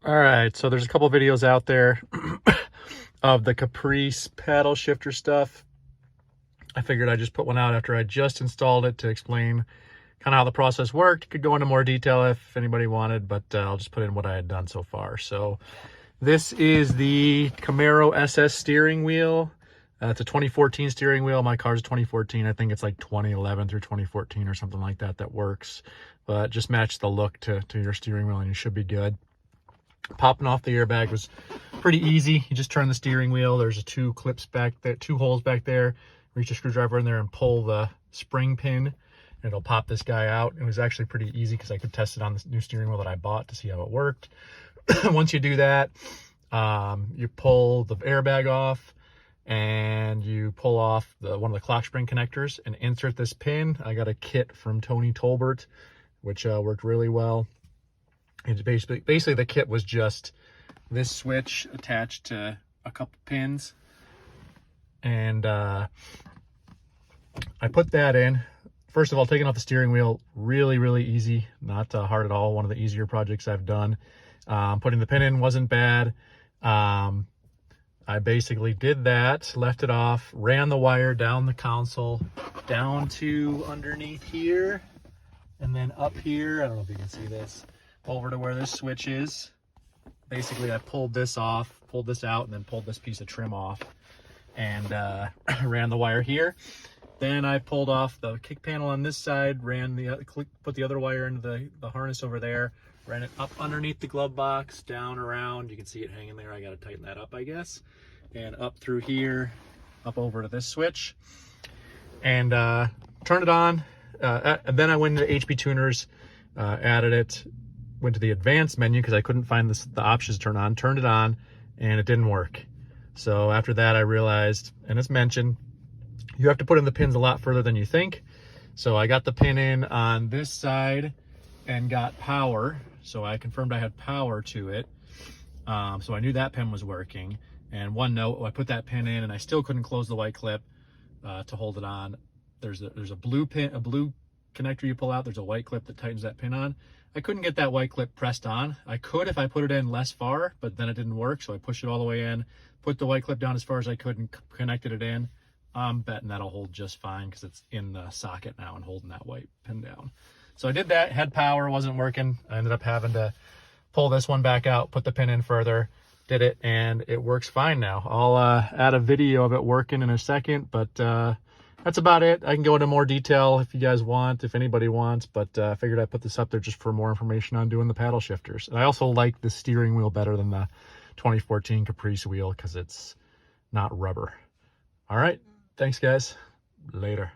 All right, so there's a couple videos out there of the Caprice paddle shifter stuff. I figured I'd just put one out after I just installed it to explain kind of how the process worked. Could go into more detail if anybody wanted, but I'll just put in what I had done so far. So this is the Camaro SS steering wheel. It's a 2014 steering wheel. My car's 2014. I think it's like 2011 through 2014 or something like that that works. But just match the look to your steering wheel and you should be good. Popping off the airbag was pretty easy. You just turn the steering wheel. There's two clips back there, two holes back there. Reach a screwdriver in there and pull the spring pin and it'll pop this guy out. It was actually pretty easy because I could test it on the new steering wheel that I bought to see how it worked. Once you do that, you pull the airbag off and you pull off one of the clock spring connectors and insert this pin. I got a kit from Tony Tolbert, which worked really well. It's basically the kit was just this switch attached to a couple pins, and I put that in. First of all, taking off the steering wheel, really easy, not hard at all. One of the easier projects I've done. Putting the pin in wasn't bad. I basically did that, left it off, ran the wire down the console, down to underneath here, and then up here. I don't know if you can see this. Over to where this switch is. Basically, I pulled this off, pulled this out, and then pulled this piece of trim off, and ran the wire here. Then I pulled off the kick panel on this side, put the other wire into the harness over there, ran it up underneath the glove box, down around. You can see it hanging there. I got to tighten that up, I guess, and up through here, up over to this switch, and turned it on. And then I went into HP Tuners, added it. Went to the advanced menu because I couldn't find the options to turn on, turned it on, and it didn't work. So after that, I realized, and it's mentioned, you have to put in the pins a lot further than you think. So I got the pin in on this side and got power. So I confirmed I had power to it. So I knew that pin was working. And one note, I put that pin in and I still couldn't close the white clip to hold it on. There's a blue pin, a blue connector you pull out. There's a white clip that tightens that pin on. I couldn't get that white clip pressed on. I could if I put it in less far, but then it didn't work. So I pushed it all the way in, put the white clip down as far as I could and connected it in. I'm betting that'll hold just fine because it's in the socket now and holding that white pin down. So I did that, had power, wasn't working. I ended up having to pull this one back out, put the pin in further, did it, and it works fine now. I'll add a video of it working in a second, but that's about it. I can go into more detail if you guys want, if anybody wants, but I figured I'd put this up there just for more information on doing the paddle shifters. And I also like the steering wheel better than the 2014 Caprice wheel because it's not rubber. All right. Thanks, guys. Later.